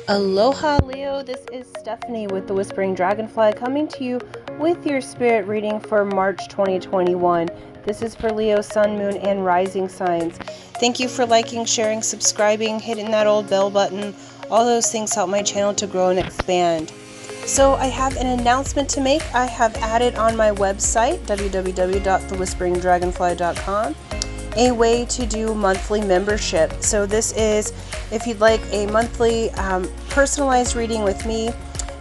Aloha Leo, this is Stephanie with the Whispering Dragonfly coming to you with your spirit reading for March 2021. This is for Leo, Sun, Moon, and Rising signs. Thank you for liking, sharing, subscribing, hitting that old bell button. All those things help my channel to grow and expand. So I have an announcement to make. I have added on my website, www.thewhisperingdragonfly.com, a way to do monthly membership. So this is if you'd like a monthly personalized reading with me.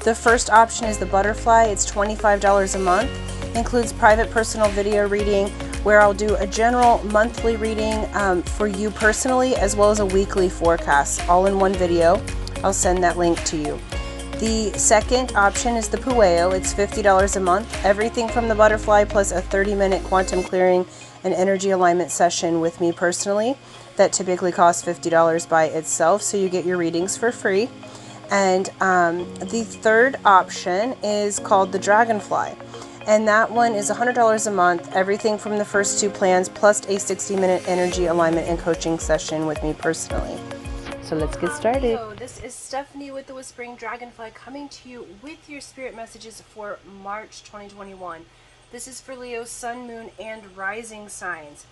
The first option is the butterfly. It's $25 a month. Includes private personal video reading where I'll do a general monthly reading for you personally, as well as a weekly forecast all in one video. I'll send that link to you. The second option is the Pueo. It's $50 a month. Everything from the butterfly plus a 30-minute quantum clearing and energy alignment session with me personally. That typically costs $50 by itself, so you get your readings for free. And the third option is called the Dragonfly. And that one is $100 a month. Everything from the first two plans plus a 60-minute energy alignment and coaching session with me personally. So let's get started. Hello, this is Stephanie with the Whispering Dragonfly coming to you with your spirit messages for March 2021. This is for Leo, Sun, Moon, and Rising signs.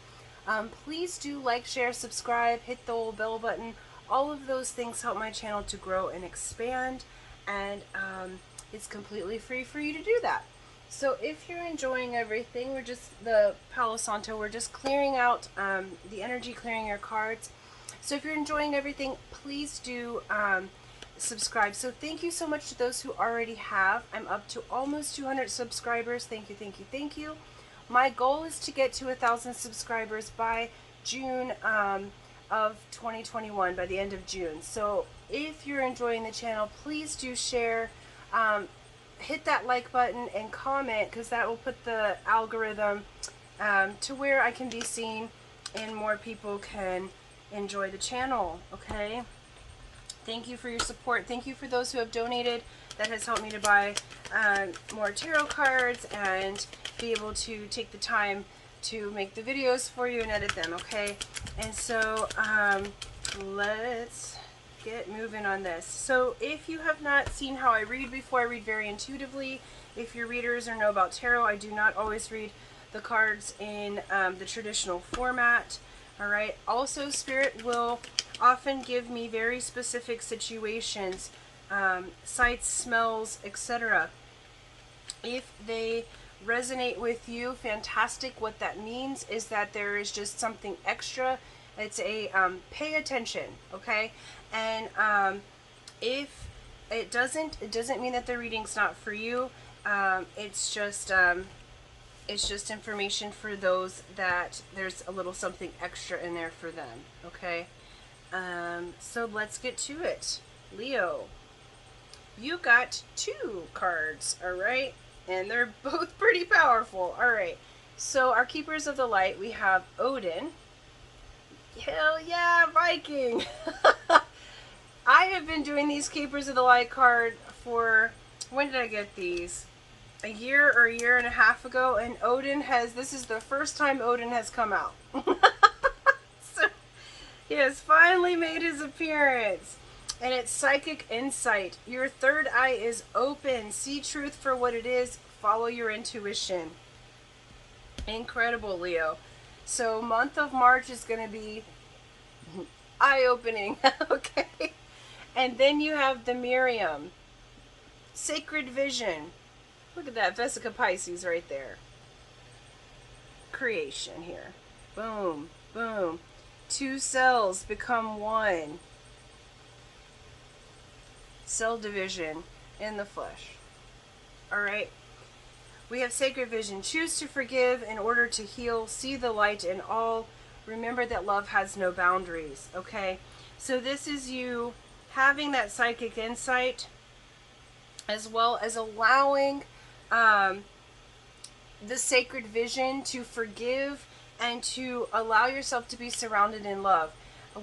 Please do like, share, subscribe, hit the old bell button. All of those things help my channel to grow and expand, and it's completely free for you to do that. So if you're enjoying everything, we're just the Palo Santo, we're just clearing out the energy, clearing your cards. So if you're enjoying everything, please do subscribe. So thank you so much to those who already have. I'm up to almost 200 subscribers. Thank you, thank you, thank you. My goal is to get to 1,000 subscribers by June of 2021, by the end of June. So if you're enjoying the channel, please do share, hit that like button and comment, because that will put the algorithm to where I can be seen and more people can enjoy the channel. Okay, thank you for your support. Thank you for those who have donated. That has helped me to buy more tarot cards and be able to take the time to make the videos for you and edit them. Okay, and so let's get moving on this. So if you have not seen how I read before, I read very intuitively. If you're readers or know about tarot, I do not always read the cards in the traditional format. Alright, also Spirit will often give me very specific situations, sights, smells, etc. If they resonate with you, fantastic. What that means is that there is just something extra. It's a pay attention, okay? And if it doesn't mean that the reading's not for you. It's just information for those that there's a little something extra in there for them, okay? So let's get to it. Leo, you got 2 cards, all right? And they're both pretty powerful. All right, so our Keepers of the Light, we have Odin. Hell yeah, Viking! I have been doing these Keepers of the Light card for, when did I get these? A year or a year and a half ago, and Odin has, this is the first time Odin has come out. So he has finally made his appearance, and it's psychic insight. Your third eye is open. See truth for what it is. Follow your intuition. Incredible, Leo. So month of March is going to be eye-opening. Okay, and then you have the Miriam, sacred vision. Look at that, Vesica Pisces right there. Creation here. Boom, boom. 2 cells become 1. Cell division in the flesh. Alright. We have sacred vision. Choose to forgive in order to heal. See the light in all. Remember that love has no boundaries. Okay. So this is you having that psychic insight, as well as allowing the sacred vision to forgive and to allow yourself to be surrounded in love.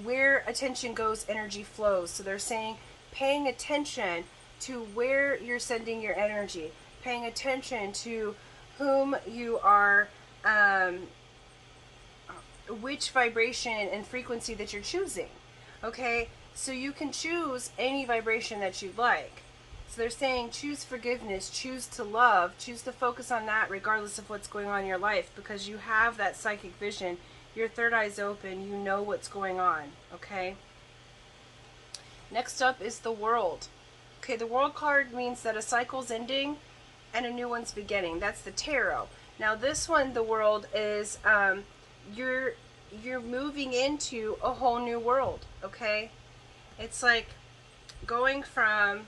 Where attention goes, energy flows. So they're saying paying attention to where you're sending your energy, paying attention to whom you are, which vibration and frequency that you're choosing. Okay, So you can choose any vibration that you'd like. So they're saying choose forgiveness, choose to love, choose to focus on that regardless of what's going on in your life, because you have that psychic vision. Your third eye's open. You know what's going on, okay? Next up is the World. Okay, the World card means that a cycle's ending and a new one's beginning. That's the tarot. Now this one, the World, is you're moving into a whole new world, okay? It's like going from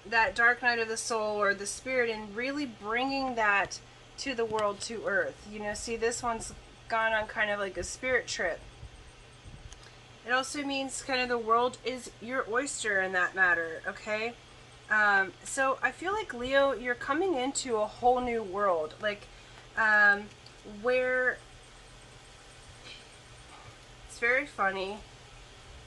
that dark night of the soul or the spirit and really bringing that to the world, to earth. You know, see, this one's gone on kind of like a spirit trip. It also means kind of the world is your oyster in that matter, okay? So I feel like, Leo, you're coming into a whole new world, like where it's very funny.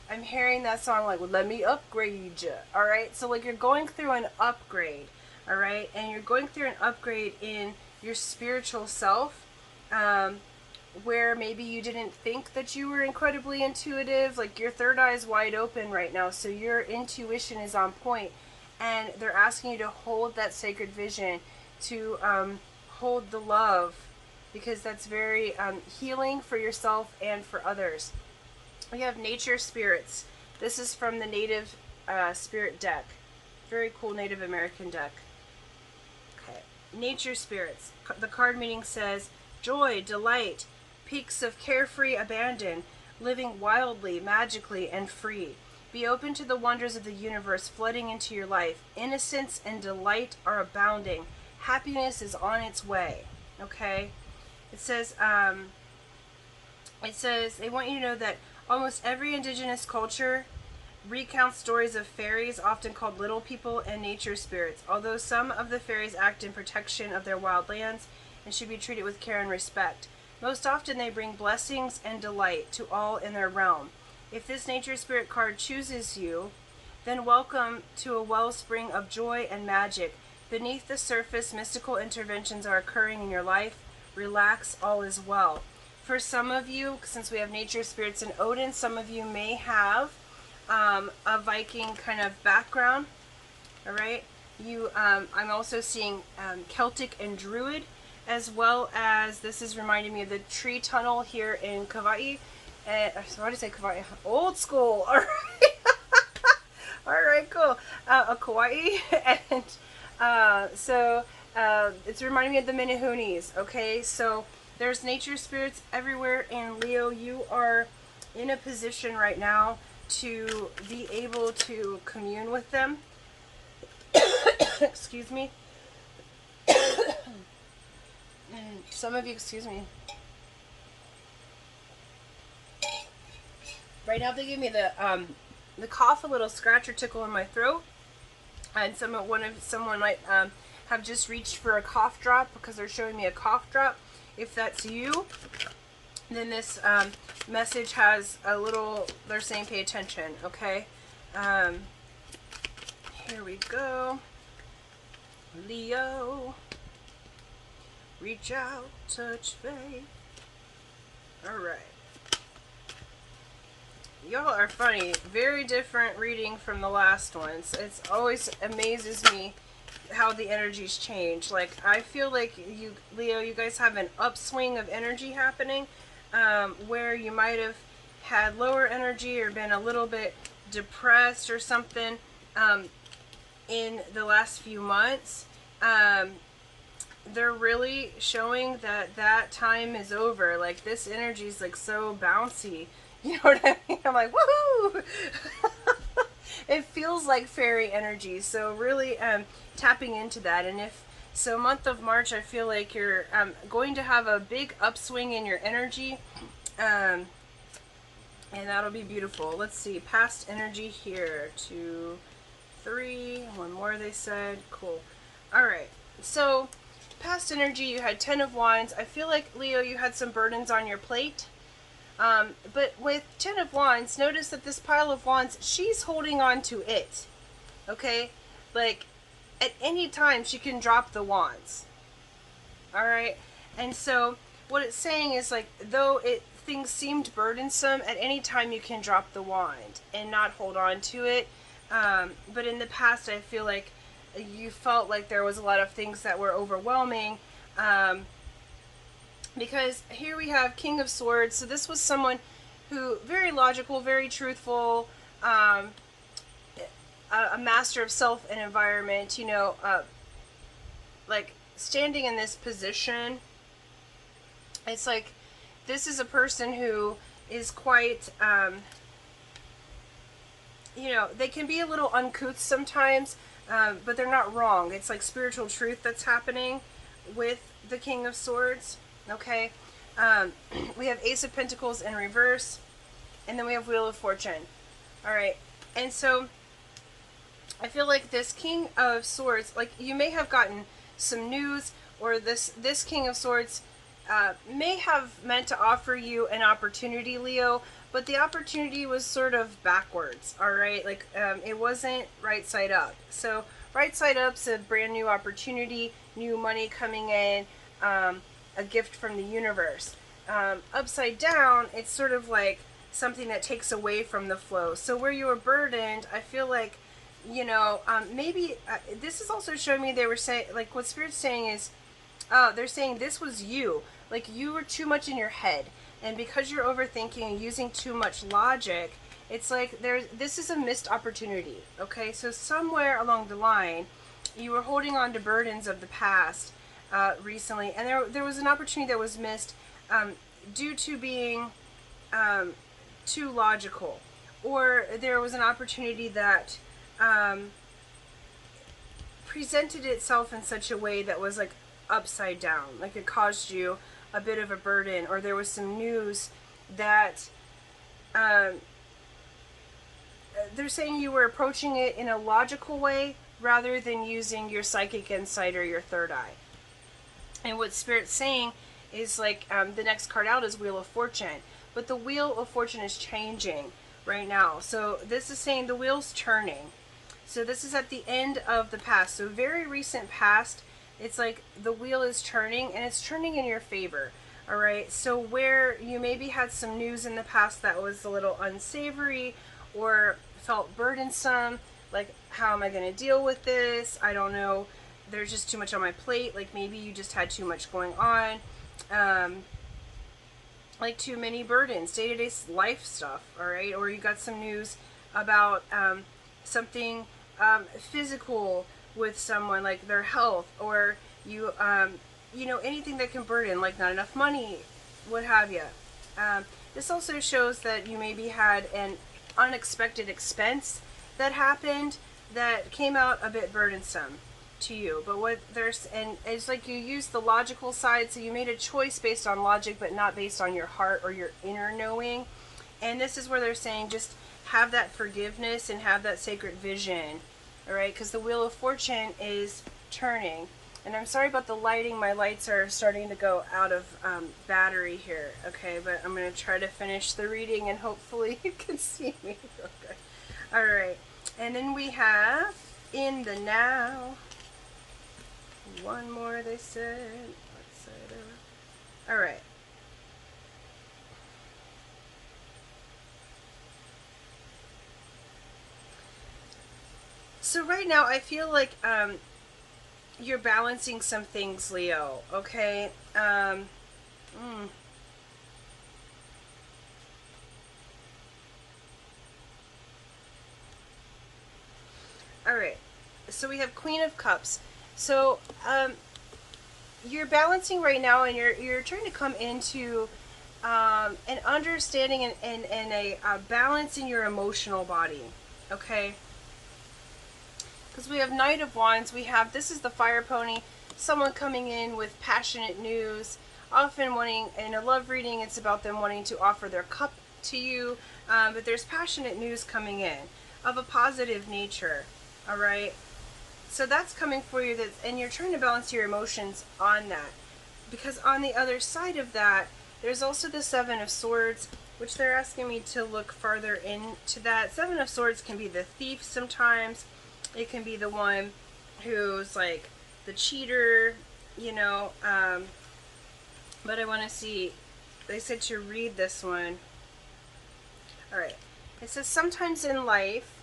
I'm hearing that song like, well, let me upgrade you, all right? So like you're going through an upgrade, all right? And you're going through an upgrade in your spiritual self, where maybe you didn't think that you were incredibly intuitive. Like your third eye is wide open right now, so your intuition is on point, and they're asking you to hold that sacred vision, to hold the love, because that's very healing for yourself and for others. We have nature spirits. This is from the Native Spirit deck. Very cool Native American deck. Okay, nature spirits. The card meaning says joy, delight, peaks of carefree abandon, living wildly, magically, and free. Be open to the wonders of the universe flooding into your life. Innocence and delight are abounding. Happiness is on its way. Okay? It says they want you to know that almost every indigenous culture recounts stories of fairies, often called little people, and nature spirits. Although some of the fairies act in protection of their wild lands and should be treated with care and respect, most often they bring blessings and delight to all in their realm. If this nature spirit card chooses you, then welcome to a wellspring of joy and magic. Beneath the surface, mystical interventions are occurring in your life. Relax, all is well. For some of you, since we have nature spirits in Odin, some of you may have a Viking kind of background. All right. I'm also seeing Celtic and Druid, as well as this is reminding me of the tree tunnel here in Kauai. So how do you say Kauai? Old school. All right. All right, cool. Kauai, and it's reminding me of the Menehunis. Okay, so there's nature spirits everywhere, and Leo, you are in a position right now to be able to commune with them. Excuse me. Some of you, excuse me. Right now they give me the cough, a little scratch or tickle in my throat, and someone might have just reached for a cough drop because they're showing me a cough drop. If that's you, then this message has a little, they're saying pay attention, okay? Here we go. Leo, reach out, touch faith. All right. Y'all are funny. Very different reading from the last ones. It's always amazes me how the energies change. Like, I feel like you, Leo, you guys have an upswing of energy happening, where you might have had lower energy or been a little bit depressed or something in the last few months. They're really showing that time is over. Like, this energy is like so bouncy. You know what I mean? I'm like, woohoo! It feels like fairy energy. So really tapping into that. And if so, month of March, I feel like you're going to have a big upswing in your energy. And that'll be beautiful. Let's see. Past energy here. 2, 3. One more, they said. Cool. All right. So past energy, you had 10 of Wands. I feel like, Leo, you had some burdens on your plate. But with 10 of Wands, notice that this pile of Wands, she's holding on to it. Okay? Like, at any time, she can drop the Wands. Alright? And so, what it's saying is, like, though it things seemed burdensome, at any time you can drop the wand and not hold on to it. But in the past, I feel like you felt like there was a lot of things that were overwhelming. Because here we have King of Swords. So this was someone who, very logical, very truthful, a master of self and environment, you know, like standing in this position. It's like this is a person who is quite, you know, they can be a little uncouth sometimes, but they're not wrong. It's like spiritual truth that's happening with the King of Swords. Okay, we have Ace of Pentacles in reverse, and then we have Wheel of Fortune. All right, and so I feel like this King of Swords, like you may have gotten some news, or this King of Swords may have meant to offer you an opportunity, Leo, but the opportunity was sort of backwards. All right, like it wasn't right side up. So right side up's a brand new opportunity, new money coming in. A gift from the universe. Upside down, it's sort of like something that takes away from the flow. So where you were burdened, I feel like, you know, maybe this is also showing me they were saying, like what Spirit's saying is, they're saying this was you. Like you were too much in your head. And because you're overthinking and using too much logic, it's like this is a missed opportunity. Okay, so somewhere along the line, you were holding on to burdens of the past. Recently, and there was an opportunity that was missed due to being too logical, or there was an opportunity that presented itself in such a way that was like upside down, like it caused you a bit of a burden, or there was some news that they're saying you were approaching it in a logical way rather than using your psychic insight or your third eye. And what Spirit's saying is like the next card out is Wheel of Fortune. But the Wheel of Fortune is changing right now. So this is saying the wheel's turning. So this is at the end of the past. So very recent past, it's like the wheel is turning, and it's turning in your favor. All right. So where you maybe had some news in the past that was a little unsavory or felt burdensome, like how am I going to deal with this? I don't know. There's just too much on my plate. Like maybe you just had too much going on, like too many burdens, day-to-day life stuff. All right, or you got some news about something physical with someone, like their health, or you you know, anything that can burden, like not enough money, what have you. This also shows that you maybe had an unexpected expense that happened that came out a bit burdensome to you. But what there's, and it's like you use the logical side, so you made a choice based on logic but not based on your heart or your inner knowing. And this is where they're saying just have that forgiveness and have that sacred vision. All right, because the Wheel of Fortune is turning. And I'm sorry about the lighting. My lights are starting to go out of battery here. Okay, but I'm going to try to finish the reading and hopefully you can see me real good. All right, and then we have In the Now. One more, they said. Let's say that. All right. So right now, I feel like you're balancing some things, Leo. Okay. All right. So we have Queen of Cups. So you're balancing right now, and you're trying to come into an understanding and a balance in your emotional body. Okay. Because we have Knight of Wands, we have, this is the Fire Pony, someone coming in with passionate news, often wanting, in a love reading, it's about them wanting to offer their cup to you, but there's passionate news coming in of a positive nature, all right? So that's coming for you, that, and you're trying to balance your emotions on that. Because on the other side of that, there's also the Seven of Swords, which they're asking me to look farther into that. Seven of Swords can be the thief sometimes. It can be the one who's like the cheater, you know, but I want to see they said to read this one. All right. It says, sometimes in life,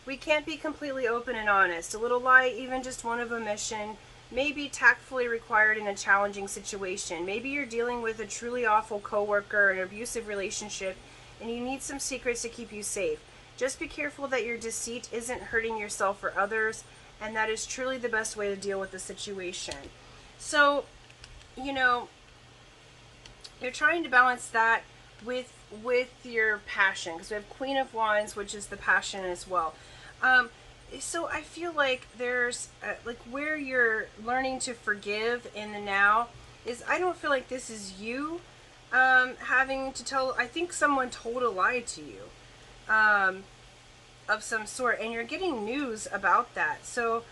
we can't be completely open and honest. A little lie, even just one of omission, may be tactfully required in a challenging situation. Maybe you're dealing with a truly awful coworker or an abusive relationship, and you need some secrets to keep you safe. Just be careful that your deceit isn't hurting yourself or others, and that is truly the best way to deal with the situation. So, you know, you're trying to balance that with your passion, because we have Queen of Wands, which is the passion as well. So I feel like there's like where you're learning to forgive in the now is, I don't feel like this is you having to tell. I think someone told a lie to you of some sort, and you're getting news about that. So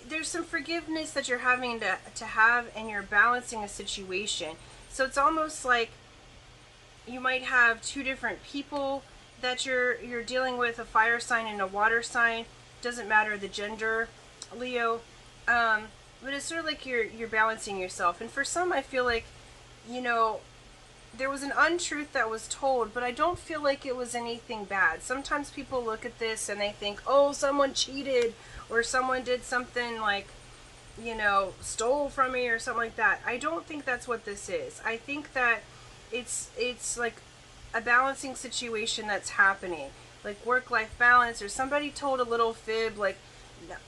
there's some forgiveness that you're having to have, and you're balancing a situation. So it's almost like you might have two different people that you're dealing with, a fire sign and a water sign. Doesn't matter the gender, Leo. But it's sort of like you're balancing yourself. And for some, I feel like, you know, there was an untruth that was told, but I don't feel like it was anything bad. Sometimes people look at this and they think, oh, someone cheated, or someone did something like, you know, stole from me or something like that. I don't think that's what this is. I think that it's like a balancing situation that's happening, like work-life balance, or somebody told a little fib, like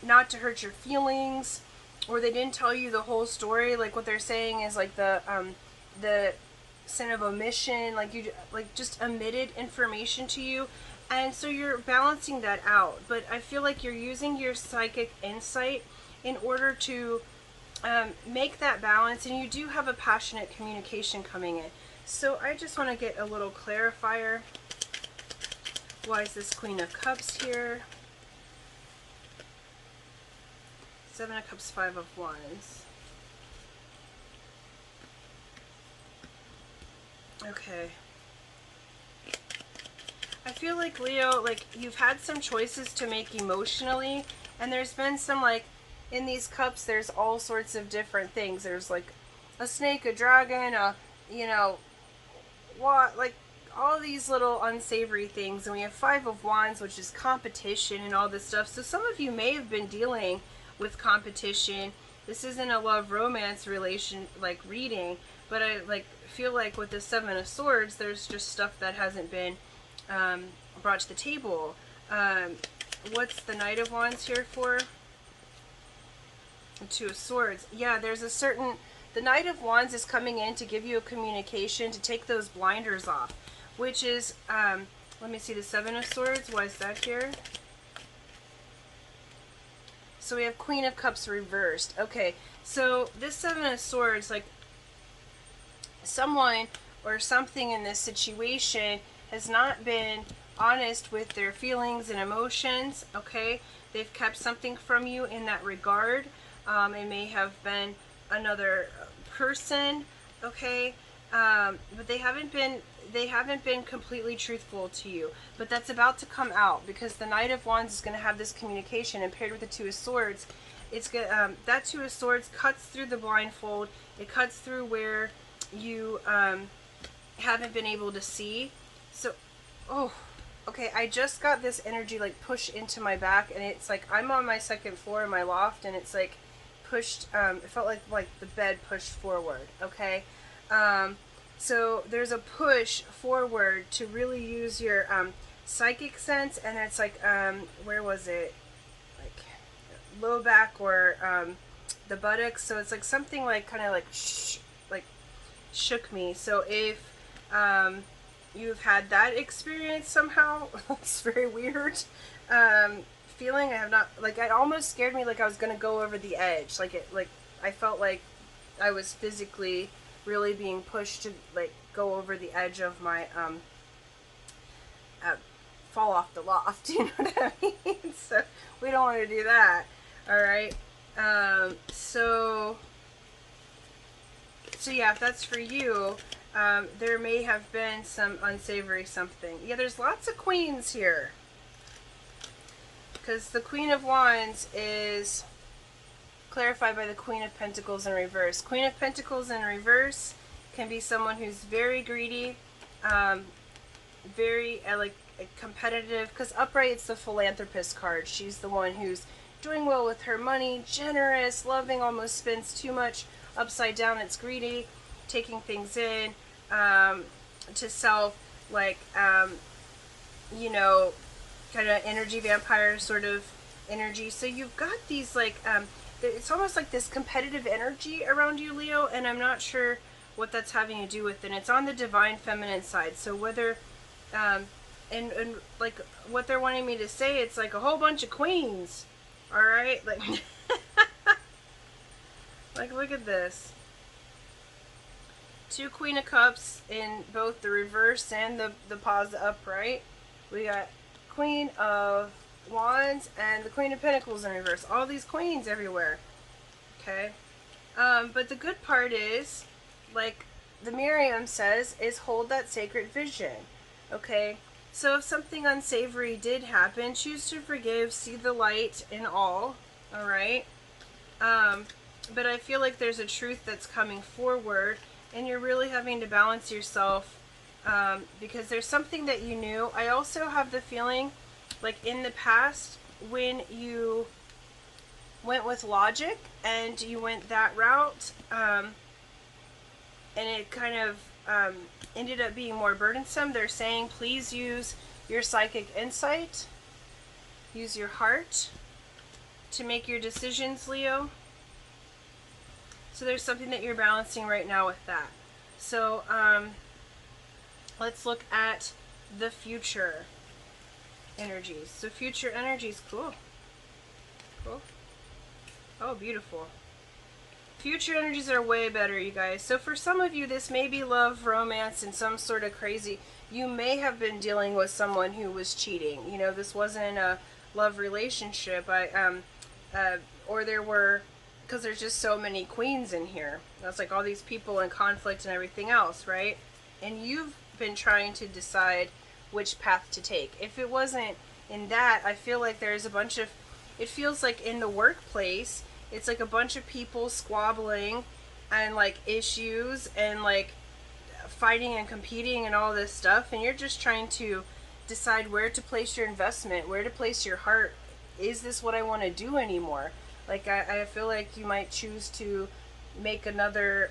not to hurt your feelings, or they didn't tell you the whole story. Like what they're saying is like the sin of omission, like you like just omitted information to you, and so you're balancing that out. But I feel like you're using your psychic insight in order to make that balance, and you do have a passionate communication coming in. So I just want to get a little clarifier. Why is this Queen of Cups here? Seven of Cups, Five of Wands. Okay. I feel like, Leo, like you've had some choices to make emotionally, and there's been some, like, in these cups, there's all sorts of different things. There's like a snake, a dragon, a, you know, what, like all these little unsavory things. And we have Five of Wands, which is competition and all this stuff. So some of you may have been dealing with competition. This isn't a love romance relation like reading, but I like feel like with the Seven of Swords, there's just stuff that hasn't been brought to the table. What's the Knight of Wands here for? The Two of Swords. Yeah, there's a certain, the Knight of Wands is coming in to give you a communication, to take those blinders off, which is, let me see, the Seven of Swords. Why is that here? So we have Queen of Cups reversed. Okay, so this Seven of Swords, like someone or something in this situation has not been honest with their feelings and emotions, okay? They've kept something from you in that regard. It may have been another person, okay? But they haven't been completely truthful to you. But that's about to come out, because the Knight of Wands is going to have this communication, and paired with the Two of Swords, it's gonna, that Two of Swords cuts through the blindfold. It cuts through where you haven't been able to see. So, oh, okay, I just got this energy like push into my back, and it's like I'm on my second floor in my loft, and it's like pushed, it felt like the bed pushed forward, okay? So there's a push forward to really use your psychic sense, and it's like, where was it? Like low back or the buttocks. So it's like something like kind of like like shook me. So if you've had that experience somehow, it's very weird feeling. I have not, like, it almost scared me, like I was gonna go over the edge, like it, like I felt like I was physically really being pushed to like go over the edge of my fall off the loft, you know what I mean? So we don't want to do that. All right. So yeah, if that's for you, there may have been some unsavory something. Yeah, there's lots of queens here, because the Queen of Wands is clarified by the Queen of Pentacles in reverse. Queen of Pentacles in reverse can be someone who's very greedy, very like competitive, because upright it's the philanthropist card. She's the one who's doing well with her money, generous, loving, almost spends too much. Upside down it's greedy, taking things in, to self, like you know, kind of energy vampire sort of energy. So you've got these like it's almost like this competitive energy around you, Leo, and I'm not sure what that's having to do with. And it's on the divine feminine side. So whether and like what they're wanting me to say, it's like a whole bunch of queens. All right, like like look at this. 2 Queen of Cups in both the reverse and the pause upright. We got Queen of Wands and the Queen of Pentacles in reverse. All these queens everywhere. Okay. But the good part is, like the Miriam says, is hold that sacred vision. Okay. So if something unsavory did happen, choose to forgive, see the light in all. All right. But I feel like there's a truth that's coming forward, and you're really having to balance yourself, because there's something that you knew. I also have the feeling, like in the past, when you went with logic and you went that route, and it kind of ended up being more burdensome. They're saying, please use your psychic insight, use your heart to make your decisions, Leo. So there's something that you're balancing right now with that. So let's look at the future energies. So future energies, cool. Cool. Oh, beautiful. Future energies are way better, you guys. So for some of you, this may be love, romance, and some sort of crazy. You may have been dealing with someone who was cheating. You know, this wasn't a love relationship. Or there were, because there's just so many queens in here. That's like all these people in conflict and everything else, right? And you've been trying to decide which path to take. If it wasn't in that, I feel like there's a bunch of, it feels like in the workplace, it's like a bunch of people squabbling and like issues and like fighting and competing and all this stuff, and you're just trying to decide where to place your investment, where to place your heart. Is this what I want to do anymore? Like I feel like you might choose to make another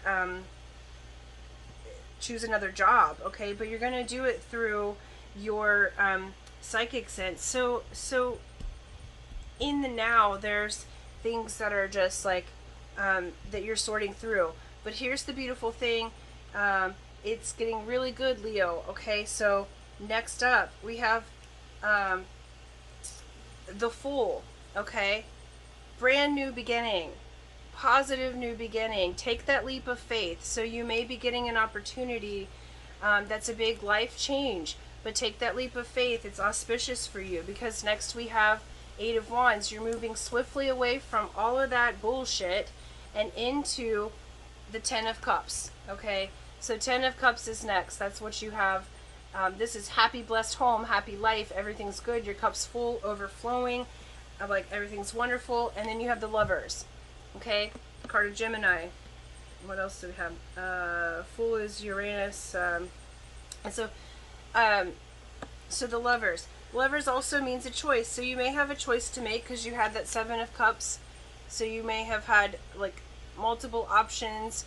choose another job, okay? But you're gonna do it through your psychic sense. So in the now, there's things that are just like that you're sorting through. But here's the beautiful thing, it's getting really good, Leo. Okay, so next up we have the Fool. Okay, brand new beginning, positive new beginning. Take that leap of faith. So you may be getting an opportunity that's a big life change, but take that leap of faith. It's auspicious for you, because next we have 8 of Wands. You're moving swiftly away from all of that bullshit and into the 10 of Cups. Okay, so 10 of Cups is next. That's what you have. This is happy, blessed home, happy life. Everything's good. Your cup's full, overflowing. Like everything's wonderful. And then you have the Lovers. Okay, card of Gemini. What else do we have? Fool is Uranus. And so the Lovers. Lovers also means a choice. So you may have a choice to make because you had that 7 of Cups. So you may have had like multiple options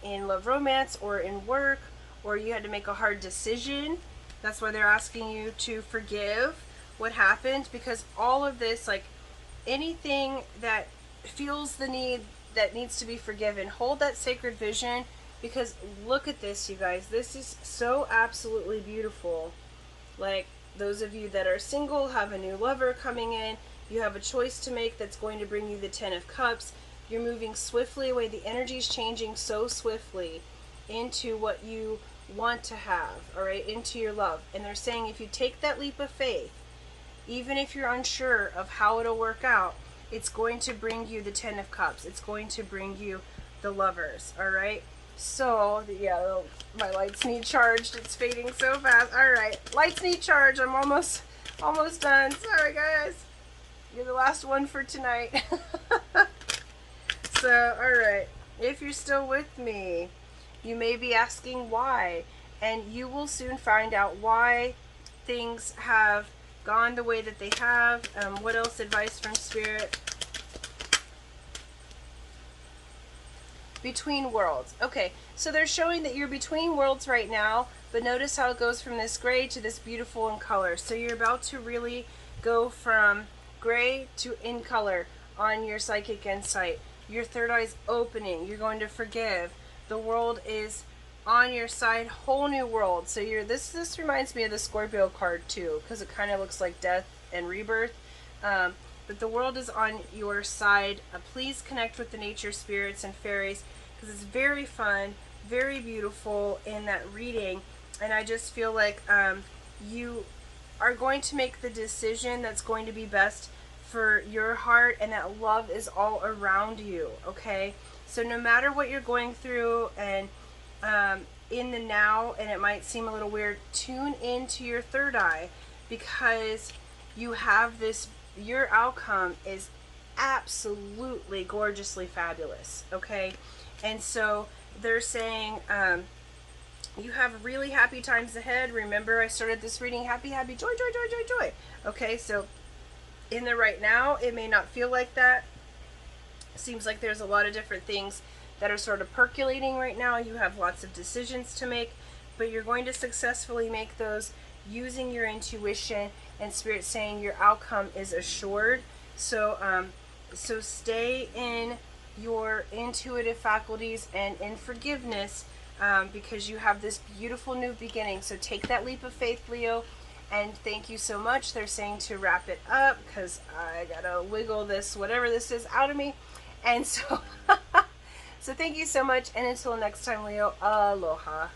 in love, romance, or in work, or you had to make a hard decision. That's why they're asking you to forgive what happened, because all of this, like anything that feels the need that needs to be forgiven, hold that sacred vision, because look at this, you guys. This is so absolutely beautiful. Like, those of you that are single, have a new lover coming in, you have a choice to make that's going to bring you the 10 of Cups. You're moving swiftly away. The energy's changing so swiftly into what you want to have, all right, into your love. And they're saying if you take that leap of faith, even if you're unsure of how it'll work out, it's going to bring you the 10 of Cups. It's going to bring you the Lovers, all right? So, yeah, my lights need charged. It's fading so fast. All right, lights need charge. I'm almost done. Sorry, guys. You're the last one for tonight. So, alright, if you're still with me, you may be asking why, and you will soon find out why things have gone the way that they have. What else? Advice from Spirit. Between worlds. Okay, so they're showing that you're between worlds right now, but notice how it goes from this gray to this beautiful in color. So you're about to really go from gray to in color on your psychic insight. Your third eye's opening. You're going to forgive. The world is on your side. Whole new world. So you're this reminds me of the Scorpio card too, because it kind of looks like death and rebirth. But the world is on your side. Please connect with the nature spirits and fairies, because it's very fun, very beautiful in that reading. And I just feel like you are going to make the decision that's going to be best for your heart, and that love is all around you, okay? So no matter what you're going through and in the now, and it might seem a little weird, tune into your third eye, because you have this, your outcome is absolutely gorgeously fabulous, okay? And so they're saying you have really happy times ahead. Remember, I started this reading happy, happy, joy, joy, joy, joy, joy. Okay, so in the right now, it may not feel like that. Seems like there's a lot of different things that are sort of percolating right now. You have lots of decisions to make, but you're going to successfully make those using your intuition, and Spirit saying your outcome is assured. So so stay in your intuitive faculties and in forgiveness, because you have this beautiful new beginning. So take that leap of faith, Leo, and thank you so much. They're saying to wrap it up, because I gotta wiggle this, whatever this is, out of me. And so so thank you so much, and until next time, Leo, aloha.